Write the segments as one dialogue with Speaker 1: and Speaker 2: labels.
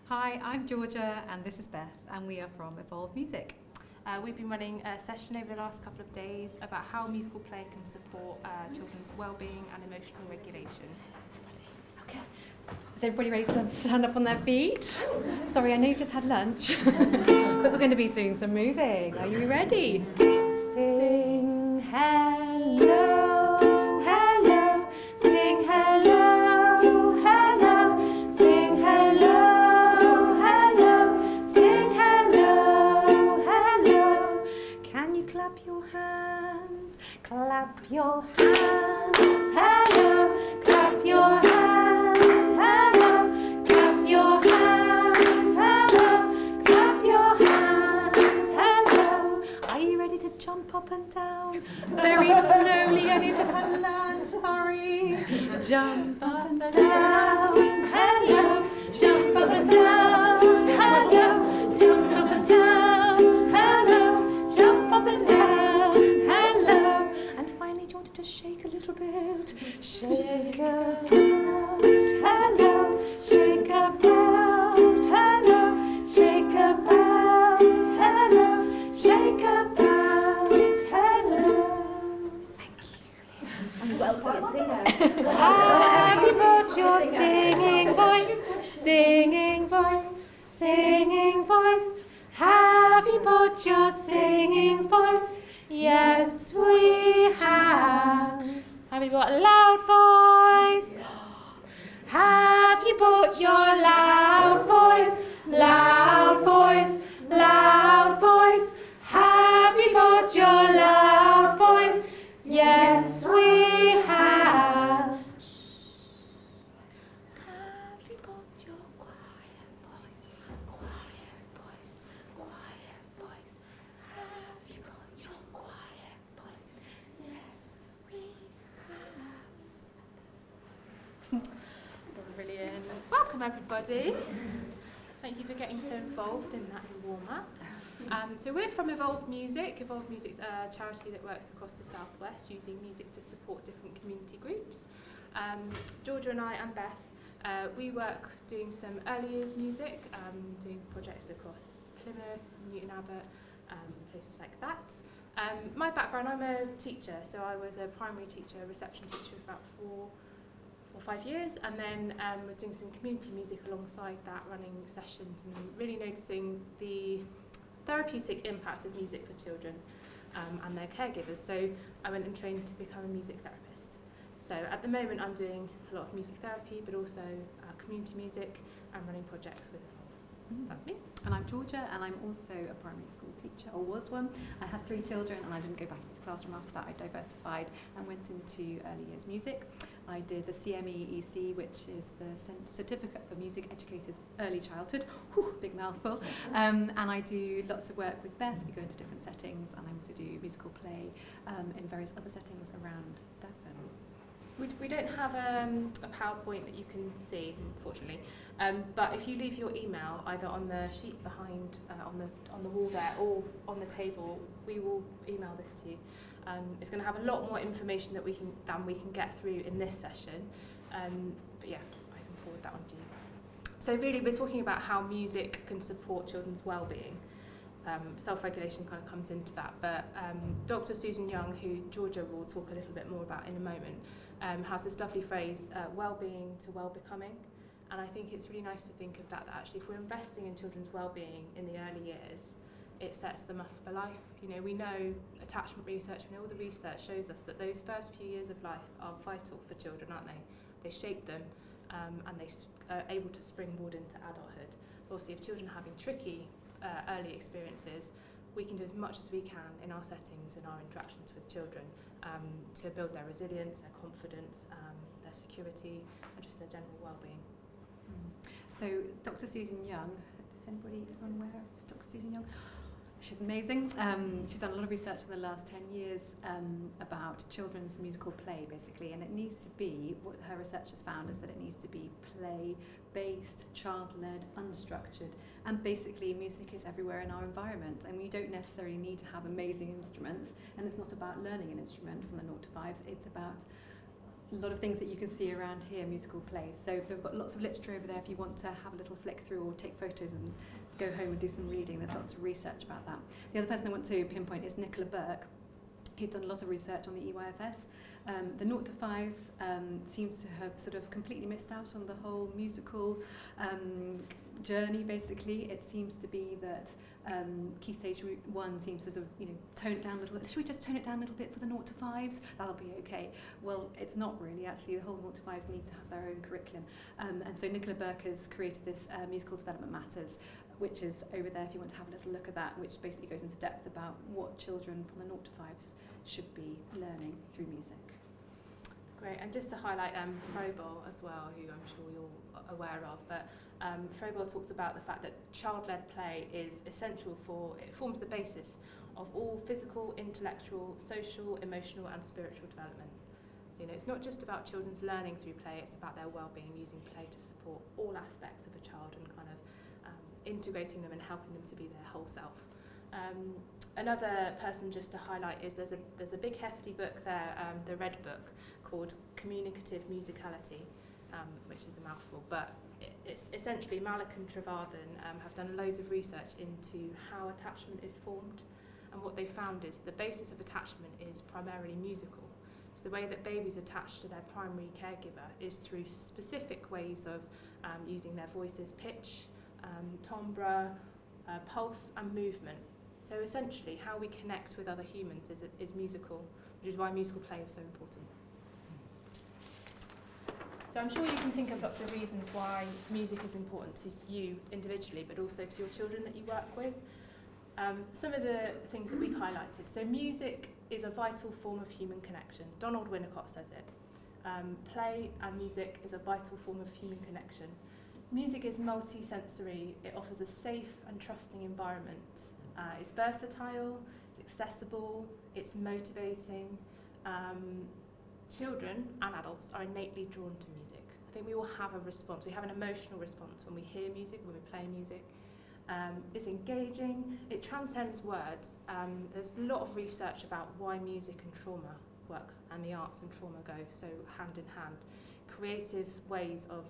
Speaker 1: Hi, I'm Georgia and this is Beth and we are from Evolve Music.
Speaker 2: We've been running a session over the last couple of days about how musical play can support children's well-being and emotional regulation.
Speaker 1: Okay. Is everybody ready to stand up on their feet? Sorry, I know you just had lunch, but we're going to be soon, so moving. Are you ready? Sing hello, hello, sing hello, hello, sing hello, hello, sing hello, hello. Can you clap your hands? Clap your hands, hello, clap your hands, hello, clap your hands, hello, clap your hands, hello. Are you ready to jump up and down? Very slowly, I need just had lunch, sorry. Jump up and down, hello, jump up and down, hello, jump up and down, hello, jump up and down, hello. And finally, do you want to just shake a little bit? Shake about, hello, shake about, hello, shake about, hello, shake about, hello. Thank you.
Speaker 3: And well done, singer.
Speaker 1: Have you brought your singing voice, singing voice, singing voice? Have you brought your singing voice? Yes, we have. Have you brought a loud voice? Have you brought your loud voice, loud voice, loud voice? Have you brought your loud voice? Yes, we have. Have you brought your quiet voice, quiet voice, quiet voice? Have you brought your quiet voice? Yes, we have.
Speaker 2: Brilliant. Welcome everybody. Thank you for getting so involved in that warm-up. So we're from Evolve Music. Evolve Music's a charity that works across the Southwest using music to support different community groups. Georgia and I and Beth, we work doing some early years music, doing projects across Plymouth, Newton Abbot, places like that. My background, I'm a teacher, so I was a primary teacher, a reception teacher for about 4 or 5 years, and then was doing some community music alongside that, running sessions and really noticing the therapeutic impact of music for children and their caregivers. So I went and trained to become a music therapist. So at the moment I'm doing a lot of music therapy, but also community music and running projects with Evolve. That's me.
Speaker 4: And I'm Georgia, and I'm also a primary school teacher, or was one. I had 3 children, and I didn't go back into the classroom after that. I diversified and went into early years music. I did the CME-EC, which is the Certificate for Music Educators Early Childhood. Whew, big mouthful. And I do lots of work with Beth. We go into different settings, and I also do musical play in various other settings around Devon.
Speaker 2: We don't have a PowerPoint that you can see, unfortunately. But if you leave your email either on the sheet behind, on the wall there, or on the table, we will email this to you. It's going to have a lot more information than we can get through in this session. But yeah, I can forward that on to you. So really, we're talking about how music can support children's well-being. Self-regulation kind of comes into that, but Dr. Susan Young, who Georgia will talk a little bit more about in a moment, has this lovely phrase, well-being to well-becoming, and I think it's really nice to think of that actually if we're investing in children's well-being in the early years, it sets them up for life. You know, we know attachment research, we know all the research shows us that those first few years of life are vital for children, aren't they? They shape them and they are able to springboard into adulthood. Obviously, if children are having tricky early experiences, we can do as much as we can in our settings, in our interactions with children, to build their resilience, their confidence, their security, and just their general well-being.
Speaker 4: So Dr. Susan Young, is everyone aware of Dr. Susan Young? She's amazing. She's done a lot of research in the last 10 years about children's musical play, basically, and it needs to be, what her research has found is that it needs to be play-based, child-led, unstructured, and basically music is everywhere in our environment, and we don't necessarily need to have amazing instruments, and it's not about learning an instrument from the 0 to 5s, it's about a lot of things that you can see around here, musical plays. So we've got lots of literature over there if you want to have a little flick through or take photos and go home and do some reading. There's lots of research about that. The other person I want to pinpoint is Nicola Burke, who's done a lot of research on the EYFS. The 0 to 5s seems to have sort of completely missed out on the whole musical journey, basically. It seems to be that Key Stage 1 seems to sort of, tone it down a little bit. Should we just tone it down a little bit for the 0 to 5s? That'll be okay. Well, it's not really, actually. The whole 0 to 5s need to have their own curriculum. And so Nicola Burke has created this Musical Development Matters, which is over there if you want to have a little look at that, which basically goes into depth about what children from the 0 to 5s should be learning through music.
Speaker 2: Great, and just to highlight Froebel as well, who I'm sure you're aware of, but Froebel talks about the fact that child-led play is essential it forms the basis of all physical, intellectual, social, emotional and spiritual development. So it's not just about children's learning through play, it's about their well-being, using play to support all aspects of a child and kind of integrating them and helping them to be their whole self. Another person just to highlight is there's a big hefty book there, the Red Book, called Communicative Musicality, which is a mouthful, but it's essentially Malik and Trevarthen have done loads of research into how attachment is formed, and what they found is the basis of attachment is primarily musical. So the way that babies attach to their primary caregiver is through specific ways of using their voices, pitch, timbre, pulse and movement. So essentially how we connect with other humans is musical, which is why musical play is so important. So I'm sure you can think of lots of reasons why music is important to you individually, but also to your children that you work with. Some of the things that we've highlighted. So music is a vital form of human connection. Donald Winnicott says it. Play and music is a vital form of human connection. Music is multi-sensory. It offers a safe and trusting environment. It's versatile, it's accessible, it's motivating. Children and adults are innately drawn to music. I think we all have a response. We have an emotional response when we hear music, when we play music. It's engaging, it transcends words. There's a lot of research about why music and trauma work, and the arts and trauma go so hand in hand. Creative ways of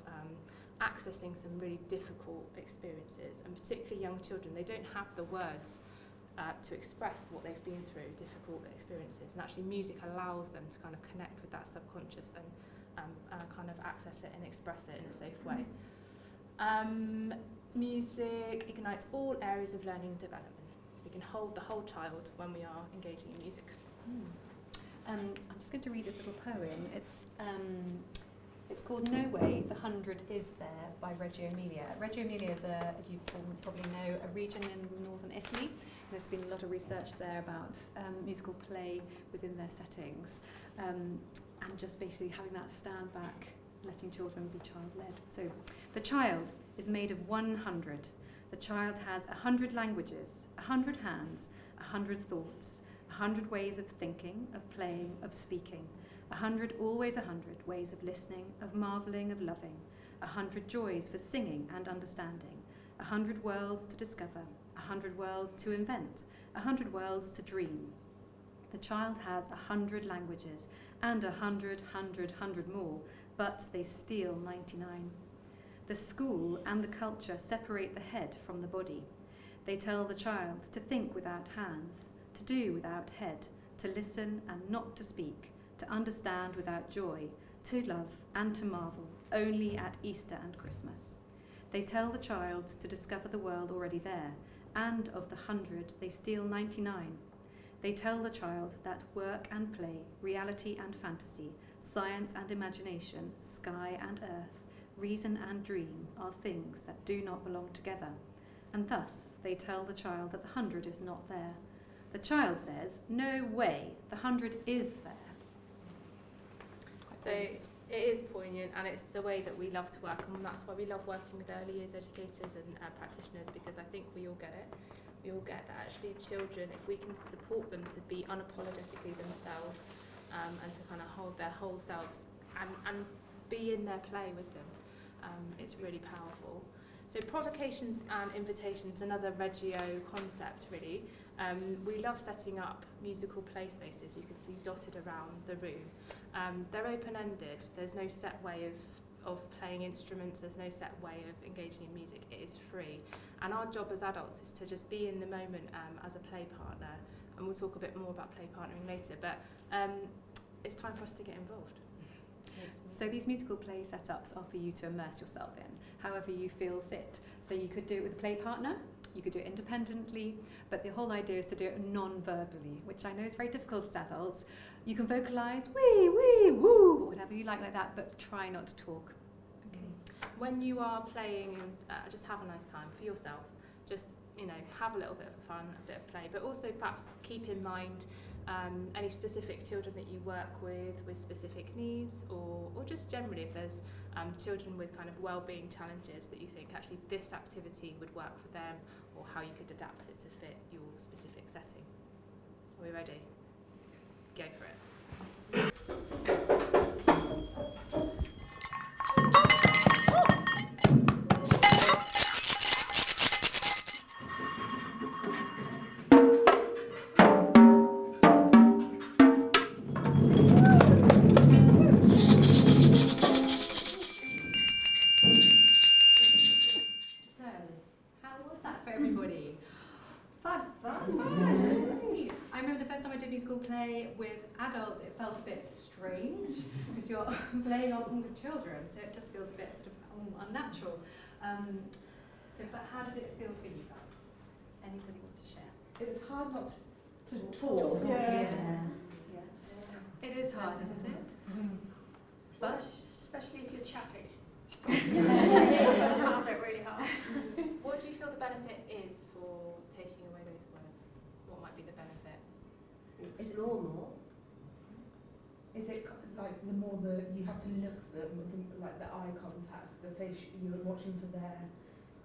Speaker 2: accessing some really difficult experiences, and particularly young children, they don't have the words to express what they've been through, difficult experiences, and actually music allows them to kind of connect with that subconscious and kind of access it and express it in a safe way. Music ignites all areas of learning and development, so we can hold the whole child when we are engaging in music.
Speaker 4: I'm just going to read this little poem. It's called No Way, the 100 Is There by Reggio Emilia. Reggio Emilia is, as you probably know, a region in northern Italy. There's been a lot of research there about musical play within their settings, and just basically having that stand back, letting children be child-led. So, the child is made of 100. The child has 100 languages, 100 hands, 100 thoughts, 100 ways of thinking, of playing, of speaking. 100, always 100 ways of listening, of marvelling, of loving. 100 joys for singing and understanding. 100 worlds to discover. 100 worlds to invent. 100 worlds to dream. The child has 100 languages and 100 more, but they steal 99. The school and the culture separate the head from the body. They tell the child to think without hands, to do without head, to listen and not to speak, to understand without joy, to love and to marvel, only at Easter and Christmas. They tell the child to discover the world already there, and of the 100 they steal 99. They tell the child that work and play, reality and fantasy, science and imagination, sky and earth, reason and dream are things that do not belong together. And thus they tell the child that the 100 is not there. The child says, no way, the 100 is there.
Speaker 2: So it is poignant, and it's the way that we love to work, and that's why we love working with early years educators and practitioners, because I think we all get it. We all get that actually children, if we can support them to be unapologetically themselves and to kind of hold their whole selves and be in their play with them, it's really powerful. So provocations and invitations, another Reggio concept really. We love setting up musical play spaces, you can see dotted around the room. They're open-ended. There's no set way of playing instruments. There's no set way of engaging in music. It is free. And our job as adults is to just be in the moment as a play partner. And we'll talk a bit more about play partnering later. But it's time for us to get involved.
Speaker 4: So these musical play setups are for you to immerse yourself in, however you feel fit. So you could do it with a play partner, you could do it independently, but the whole idea is to do it non-verbally, which I know is very difficult as adults. You can vocalise, wee, wee, woo, whatever you like that, but try not to talk. Okay.
Speaker 2: When you are playing, just have a nice time for yourself. Just, have a little bit of fun, a bit of play, but also perhaps keep in mind any specific children that you work with specific needs, or just generally if there's children with kind of well-being challenges that you think actually this activity would work for them, or how you could adapt it to fit your specific setting. Are we ready? Go for it.
Speaker 4: So, how was that for everybody? Fun. I remember the first time I did musical play with adults, it felt a bit strange because you're playing often with children, so it just feels a bit sort of unnatural. But how did it feel for you guys? Anybody want to share?
Speaker 3: It was hard not to talk.
Speaker 4: Yes. It is hard, isn't it?
Speaker 5: But especially if you're chatting. I found it really hard.
Speaker 2: What do you feel the benefit is for taking away those words? What might be the benefit?
Speaker 3: It's normal. Is it like the more you have to look at them, like the eye contact, the face, you're watching for their,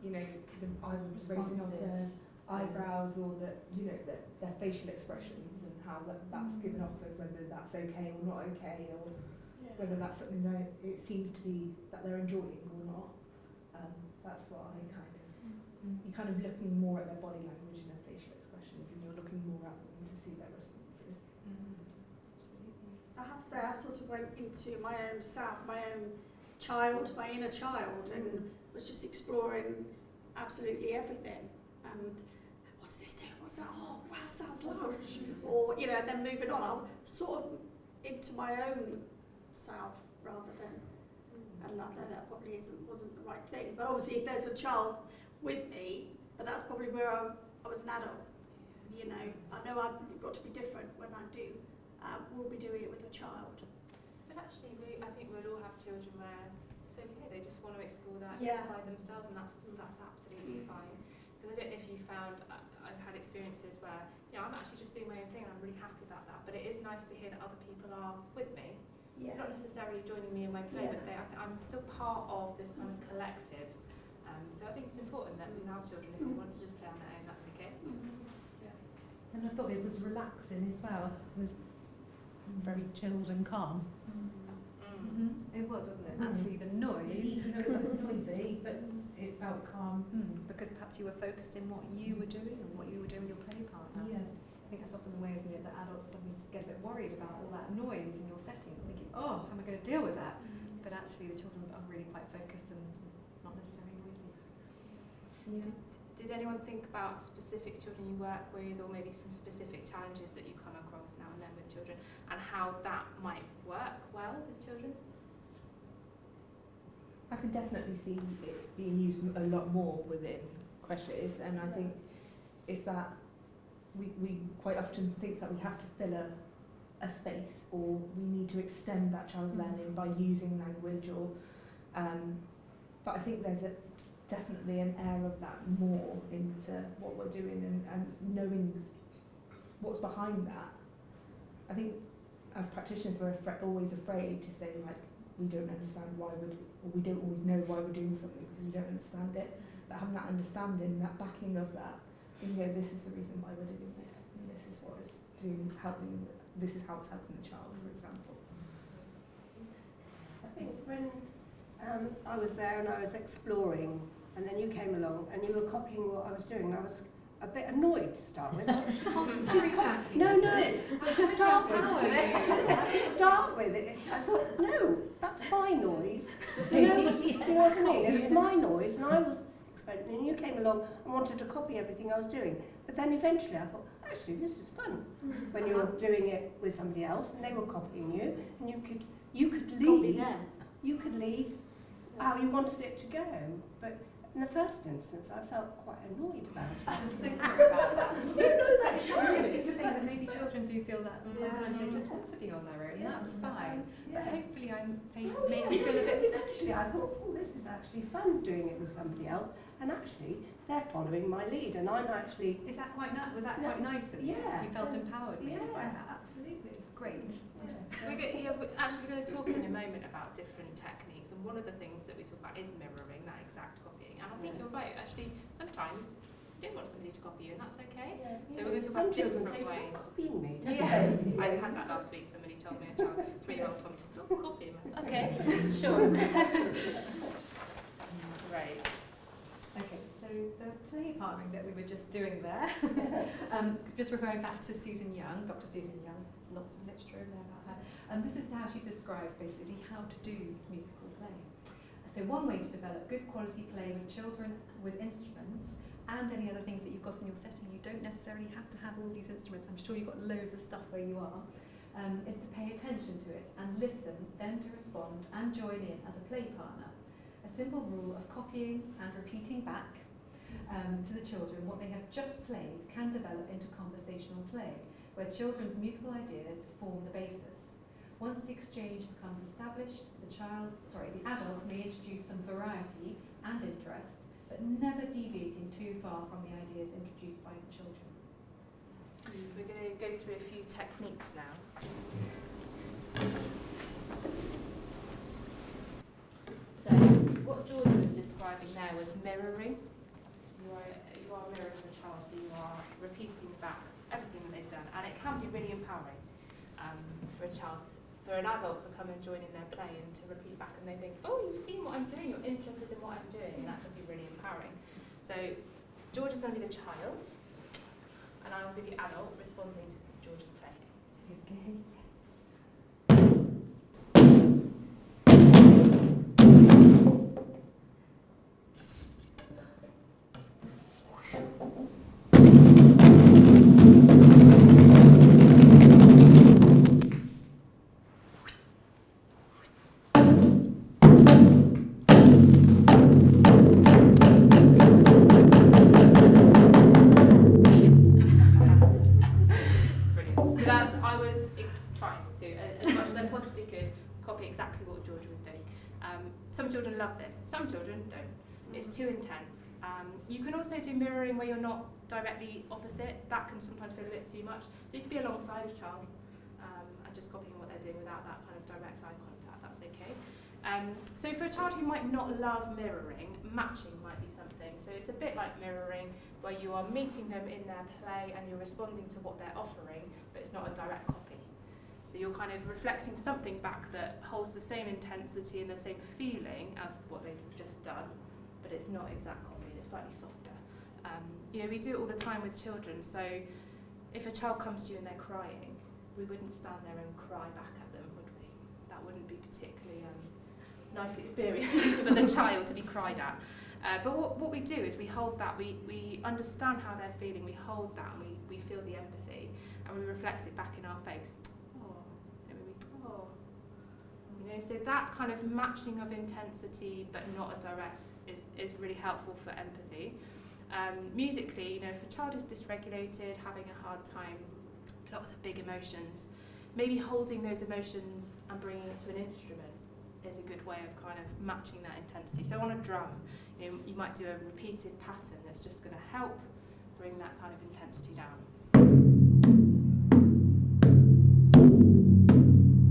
Speaker 3: the raising of their eyebrows, or their facial expressions, and how that's given off, and whether that's okay or not okay, or whether that's something that it seems to be that they're enjoying or not. That's what I you're kind of looking more at their body language and their facial expressions, and you're looking more at them to see their responses.
Speaker 5: I have to say, I sort of went into my own self, my own child, my inner child, and was just exploring absolutely everything. And what's this doing? What's that? Oh, wow, sounds large. Or, and then moving on, I'm sort of into my own self rather than another. That probably wasn't the right thing. But obviously, if there's a child with me, but that's probably where I was an adult. I know I've got to be different when I do. We'll be doing it with a child.
Speaker 2: But actually, I think we'll all have children where it's okay. They just want to explore that by themselves, and that's absolutely fine. Because I don't know if you found, I've had experiences where I'm actually just doing my own thing, and I'm really happy about that. But it is nice to hear that other people are with me.
Speaker 5: Yeah.
Speaker 2: Not necessarily joining me in my play, but I'm still part of this kind of collective. So I think it's important that we allow children, if they want to just play on their own, that's okay.
Speaker 6: And I thought it was relaxing as well. It was very chilled and calm.
Speaker 4: It was, wasn't it? Actually, the noise.
Speaker 6: Because it was noisy, but it felt calm.
Speaker 4: Because perhaps you were focused in what you were doing and what you were doing with your play partner.
Speaker 6: Yeah.
Speaker 4: I think that's often the way, isn't it, that adults suddenly just get a bit worried about all that noise in your setting, thinking, oh, how am I going to deal with that? But actually, the children are really quite focused and not necessarily noisy.
Speaker 2: Did anyone think about specific children you work with, or maybe some specific challenges that you come across now and then with children, and how that might work well with children?
Speaker 3: I can definitely see it being used a lot more within creches, and I think it's that we quite often think that we have to fill a space, or we need to extend that child's learning by using language, or but I think there's definitely an air of that more into what we're doing, and knowing what's behind that. I think as practitioners we're always afraid to say, like, we don't understand why or we don't always know why we're doing something because we don't understand it. But having that understanding, that backing of that, this is the reason why we're doing this, and this is what it's doing, this is how it's helping the child, for example.
Speaker 7: I think when I was there and I was exploring, and then you came along and you were copying what I was doing, I was a bit annoyed to start with.
Speaker 1: Very tacky.
Speaker 7: No, to start with, I thought, no, that's my noise. You know what I mean? It's my noise, and I was expecting, and you came along and wanted to copy everything I was doing. But then eventually I thought, actually, this is fun. When you're doing it with somebody else, and they were copying you, and you could lead. You could lead how you wanted it to go. But in the first instance, I felt quite annoyed about it.
Speaker 1: I'm so sorry about that.
Speaker 7: No, that's
Speaker 1: It's
Speaker 7: true.
Speaker 1: a good thing that maybe children do feel that, and sometimes they just want to be on their own. That's fine. But hopefully I made you feel a bit.
Speaker 7: Actually, I thought, oh, this is actually fun doing it with somebody else, and actually they're following my lead, and I'm actually.
Speaker 1: Is that quite nice? Was that quite nice of you?
Speaker 7: Yeah.
Speaker 1: You felt empowered maybe by that.
Speaker 3: absolutely.
Speaker 1: Great.
Speaker 2: We're actually going to talk in a moment about different techniques, and one of the things that we talk about is mirroring, that exact copying. And I think you're right. Actually, sometimes you don't want somebody to copy you, and that's okay. So we're going to talk about different ways.
Speaker 7: Copying me.
Speaker 2: Yeah, I had that last week. Somebody told me, a child, 3-year-old told me, stop copying me. Okay, sure. Right.
Speaker 1: Okay, so the play partnering that we were just doing there, just referring back to Susan Young, Dr. Susan Young, lots of literature in there about her. This is how she describes basically how to do musical play. So one way to develop good quality play with children with instruments and any other things that you've got in your setting, you don't necessarily have to have all these instruments. I'm sure you've got loads of stuff where you are, is to pay attention to it and listen, then to respond and join in as a play partner. A simple rule of copying and repeating back to the children what they have just played can develop into conversational play, where children's musical ideas form the basis. Once the exchange becomes established, the adult may introduce some variety and interest, but never deviating too far from the ideas introduced by the children.
Speaker 2: We're going to go through a few techniques now. So, what Georgia was describing there was mirroring. You are mirroring the child, so you are repeating back everything that they've done, and it can be really empowering for a child, for an adult to come and join in their play and to repeat back, and they think, oh, you've seen what I'm doing, you're interested in what I'm doing, and that could be really empowering. So George is going to be the child, and I will be the adult responding to George's play.
Speaker 1: Okay.
Speaker 2: Brilliant. So that's, I was trying to, as much as I possibly could, copy exactly what Georgia was doing. Some children love this, some children don't. It's too intense. You can also do mirroring where you're not directly opposite. That can sometimes feel a bit too much. So you could be alongside a child and just copying what they're doing without that kind of direct eye contact. That's okay. So for a child who might not love mirroring, matching might be something. So it's a bit like mirroring, where you are meeting them in their play and you're responding to what they're offering, but it's not a direct copy. So you're kind of reflecting something back that holds the same intensity and the same feeling as what they've just done, but it's not exact copy, it's slightly softer. We do it all the time with children, so if a child comes to you and they're crying, we wouldn't stand there and cry back at them, would we? That wouldn't be particularly nice experience for the child to be cried at. But what we do is we hold that, we understand how they're feeling, we hold that, and we feel the empathy, and we reflect it back in our face. So that kind of matching of intensity but not a direct is really helpful for empathy. Musically, if a child is dysregulated, having a hard time, lots of big emotions, maybe holding those emotions and bringing it to an instrument is a good way of kind of matching that intensity. So on a drum, you might do a repeated pattern that's just going to help bring that kind of intensity down.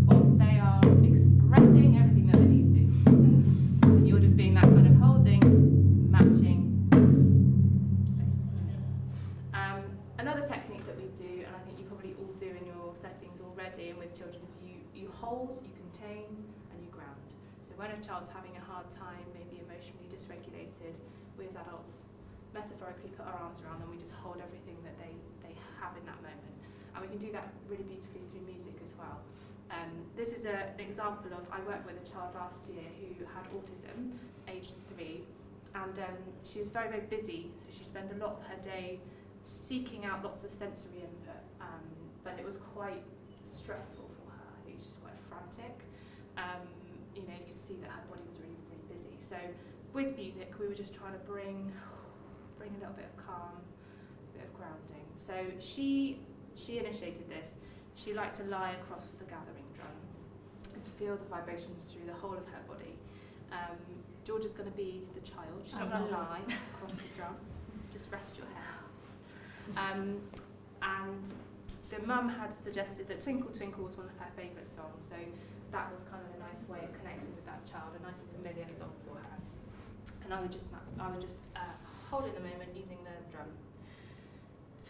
Speaker 2: Whilst they are expressing everything that they need to, and you're just being that kind of holding, matching space. Another technique that we do, and I think you probably all do in your settings already and with children, is you hold, you contain, and you ground. So when a child's having a hard time, maybe emotionally dysregulated, we as adults metaphorically put our arms around them. We just hold everything that they have in that moment. And we can do that really beautifully through music as well. This is an example of, I worked with a child last year who had autism, aged 3, and she was very, very busy, so she spent a lot of her day seeking out lots of sensory input, but it was quite stressful for her. I think she's quite frantic. You know, you could see that her body was really, really busy. So with music, we were just trying to bring a little bit of calm, a bit of grounding. So she initiated this. She liked to lie across the gathering drum and feel the vibrations through the whole of her body. Georgia's going to be the child. She's not going to lie across the drum. Just rest your head. And the mum had suggested that Twinkle Twinkle was one of her favourite songs, so that was kind of a nice way of connecting with that child, a nice familiar song for her. And I would just hold in the moment using the drum.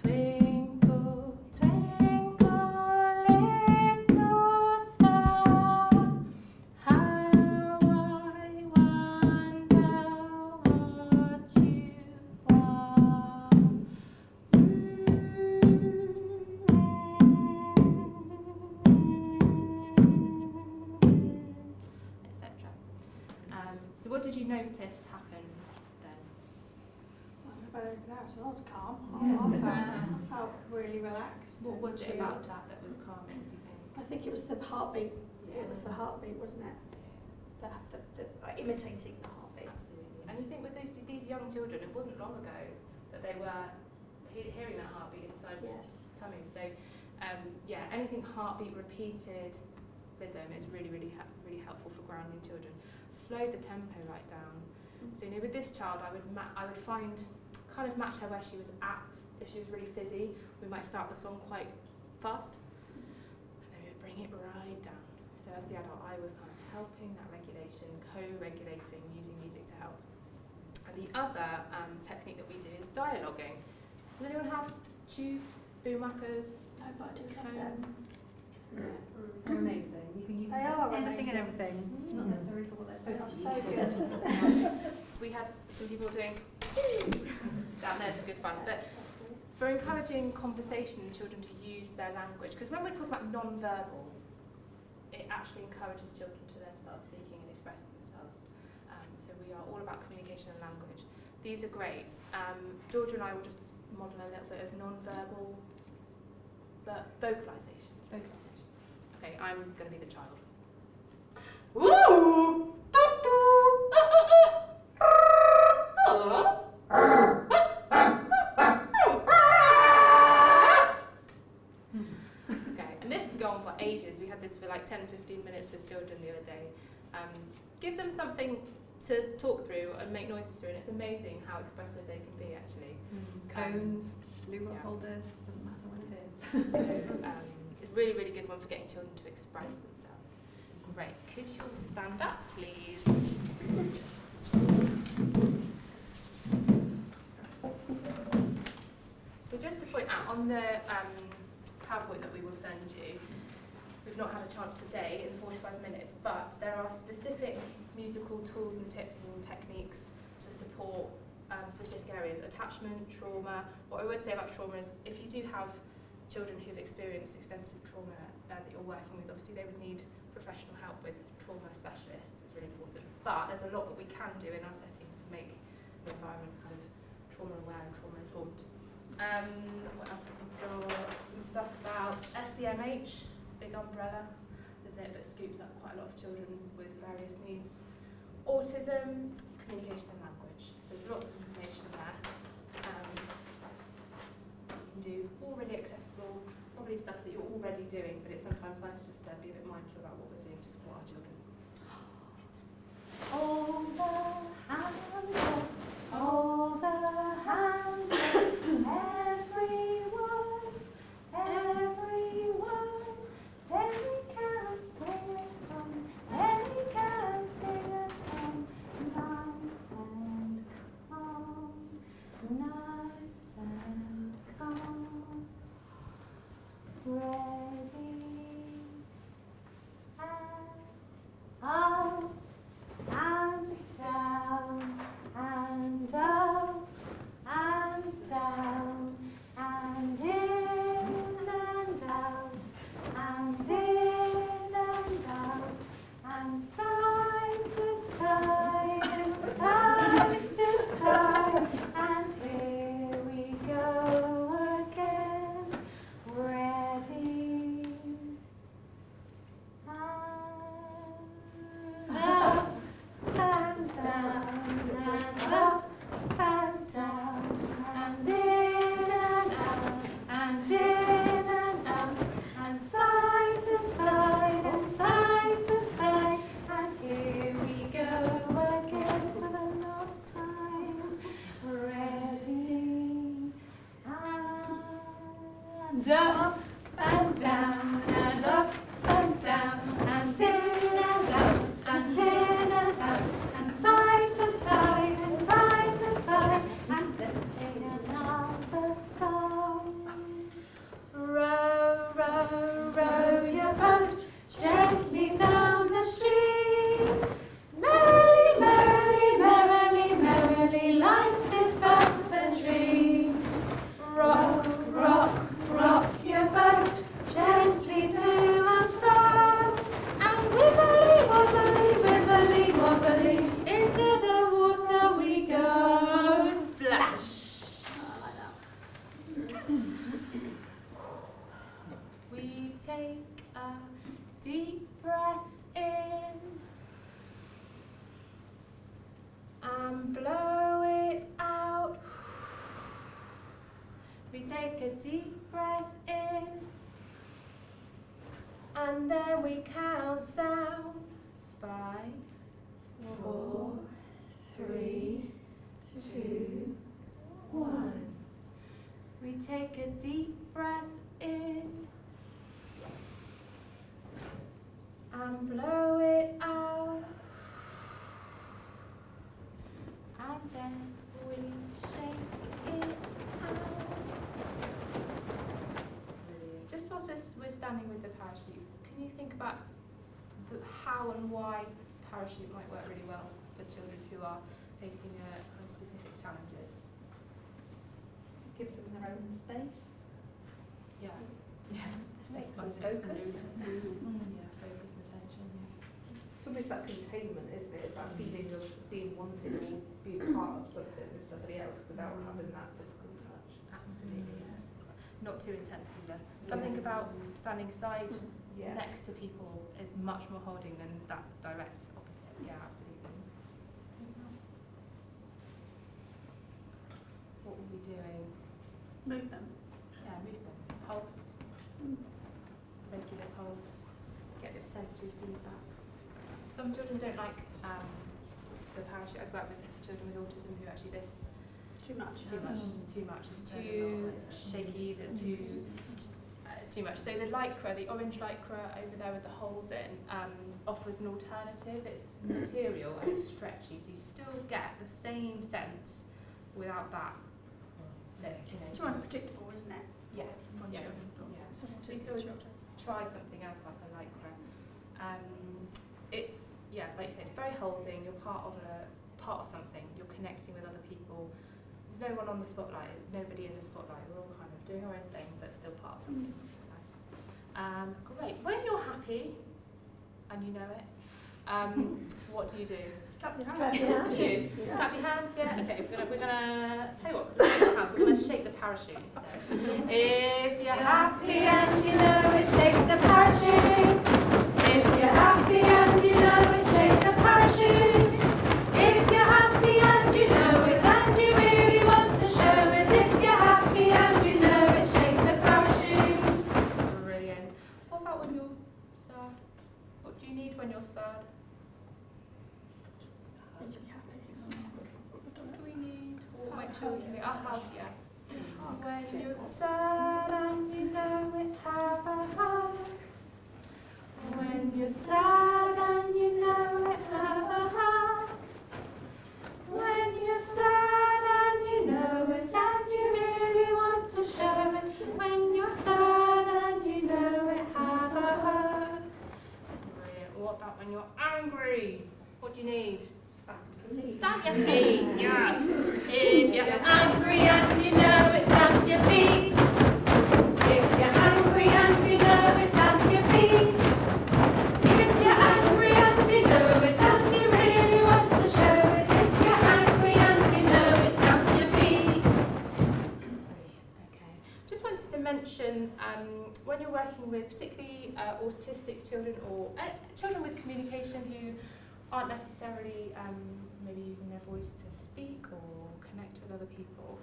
Speaker 2: Twinkle, twinkle, little star, how I wonder what you are. Etc. So what did you notice happen then?
Speaker 5: That was calm.
Speaker 2: Yeah.
Speaker 5: I felt really relaxed.
Speaker 2: What
Speaker 5: and
Speaker 2: was it
Speaker 5: chilled.
Speaker 2: about that was calming, do you think?
Speaker 5: I think it was the heartbeat. It was the heartbeat, wasn't it? Imitating the heartbeat.
Speaker 2: Absolutely. And you think with these young children, it wasn't long ago that they were hearing that heartbeat inside
Speaker 5: Yes.
Speaker 2: tummy. So, yeah, anything heartbeat repeated rhythm is really, really, really helpful for grounding children. Slow the tempo right down. So, you know, with this child, I would kind of match her where she was at. If she was really fizzy, we might start the song quite fast, and then we would bring it right down. So as the adult, I was kind of helping that regulation, co-regulating, using music to help. And the other technique that we do is dialoguing. Does anyone have tubes, boomwhackers,
Speaker 5: No, but I do have them.
Speaker 2: combs?
Speaker 1: They're amazing. You can use
Speaker 5: They
Speaker 1: them
Speaker 5: are
Speaker 1: for anything and
Speaker 5: amazing.
Speaker 1: everything. Not necessarily for what
Speaker 5: They
Speaker 1: they're
Speaker 5: are
Speaker 1: supposed
Speaker 5: so
Speaker 1: to use.
Speaker 5: good.
Speaker 2: We had some people doing down there, it's good fun. But for encouraging conversation and children to use their language, because when we're talking about non-verbal, it actually encourages children to then start speaking and expressing themselves. So we are all about communication and language. These are great. Georgia and I will just model a little bit of non-verbal vocalization. Okay, I'm going to be the child. Woo! Okay, and this can go on for ages. We had this for like 10-15 minutes with children the other day. Give them something to talk through and make noises through, and it's amazing how expressive they can be actually.
Speaker 4: Cones, loo roll
Speaker 2: yeah.
Speaker 4: holders, doesn't matter what it is.
Speaker 2: It's a really, really good one for getting children to express themselves. Great. Could you all stand up, please? So just to point out, on the PowerPoint that we will send you, we've not had a chance today in 45 minutes, but there are specific musical tools and tips and techniques to support specific areas. Attachment, trauma. What I would say about trauma is if you do have children who've experienced extensive trauma that you're working with, obviously they would need professional help with trauma specialists. It's really important. But there's a lot that we can do in our settings to make the environment kind of trauma aware and trauma informed. What else have we got? Some stuff about SEMH, big umbrella, isn't it? But scoops up quite a lot of children with various needs. Autism, communication and language. So there's lots of information there. You can do all really accessible, probably stuff that you're already doing, but it's sometimes nice just to be a bit mindful about what we're doing to support our children.
Speaker 1: Hold a hand up, hold a hand up, everyone, everyone. Then we can sing a song, then we can sing a song. Nice and calm, nice and calm. Ready and
Speaker 2: we count down. 5, 4, 3, 2, 1. We take a deep breath in and blow it out. And then we shake it out. Just whilst we're standing with the parachute, can you think about how and why parachute might work really well for children who are facing kind of specific challenges?
Speaker 6: Gives them their own space.
Speaker 2: Yeah. Yeah.
Speaker 7: Makes them
Speaker 2: Focus.
Speaker 7: focus.
Speaker 2: Yeah, focus and attention.
Speaker 3: It's almost that containment, isn't it? It's that feeling of being wanted or being part of something with somebody else without having that physical touch.
Speaker 2: Absolutely, yes. Not too intense either. Something about standing side
Speaker 3: Yeah.
Speaker 2: next to people is much more holding than that direct opposite. Yeah, absolutely. Anything else? What were we doing?
Speaker 5: Move them.
Speaker 2: Yeah, movement. Pulse. Regular pulse. Get this sensory feedback. Some children don't like the parachute. I've worked with children with autism who actually this
Speaker 5: Too much.
Speaker 2: too much. It's too shaky. It's too much. So the lycra, the orange lycra over there with the holes in, offers an alternative. It's material and it's stretchy, so you still get the same sense without that.
Speaker 5: It's too unpredictable, isn't it?
Speaker 2: Yeah.
Speaker 5: For
Speaker 2: Yeah.
Speaker 5: children.
Speaker 2: Yeah.
Speaker 5: Some
Speaker 2: So
Speaker 5: autistic
Speaker 2: still
Speaker 5: children.
Speaker 2: try something else like a lycra. It's like you say, it's very holding. You're part of something. You're connecting with other people. There's no one on the spotlight. Nobody in the spotlight. We're all kind of doing our own thing, but still part of something. It's nice. Great. When you're happy, and you know it, what do you do?
Speaker 5: Clap your
Speaker 2: Clap
Speaker 5: hands.
Speaker 2: your hands. Clap your hands, yeah. Okay, we're gonna tell you what, because we're hands, we're gonna shake the parachute instead. If you're happy and you know it, shake the parachute. If you're happy and you know it, shake the parachute. If you're happy and you know it, and you really want to show it. If you're happy and you know it, shake the parachute. Brilliant. What about when you're sad? What do you need when you're sad?
Speaker 5: Need to be happy.
Speaker 2: What do we need? Or my children need a hug, yeah. When you're sad and you know it, have a hug. When you're sad and you know it, have a hug. When you're sad and you know it, and you really want to show it. When you're sad and you know it, have a hug. Brilliant. What about when you're angry? What do you need? Stamp your feet, yeah. If you're angry and you know it, stamp your feet. If you're angry and you know it, stamp your feet. If you're angry and you know it, and you really want to show it. If you're angry and you know it, stamp your feet. Okay. Just wanted to mention when you're working with particularly autistic children or children with communication who aren't necessarily maybe using their voice to speak or connect with other people,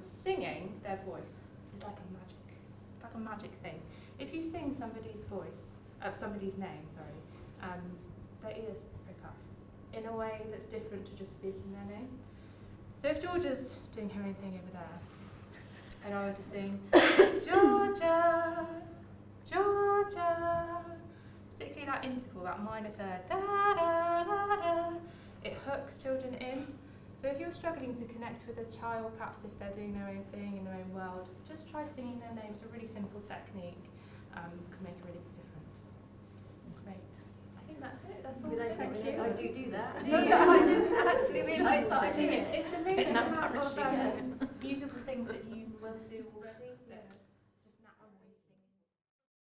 Speaker 2: singing their voice is like a magic. It's like a magic thing. If you sing somebody's voice, somebody's name, their ears prick up in a way that's different to just speaking their name. So if Georgia's doing her own thing over there, and I were to sing, Georgia, Georgia, particularly that interval, that minor third, da da da da, it hooks children in. So if you're struggling to connect with a child, perhaps if they're doing their own thing in their own world, just try singing their name. It's a really simple technique, can make a really big difference. Great. I think that's it. That's all. Thank you.
Speaker 7: I do that.
Speaker 2: Do you?
Speaker 7: I didn't actually realise that I did it.
Speaker 2: It's amazing the amount of usable things that you will do already.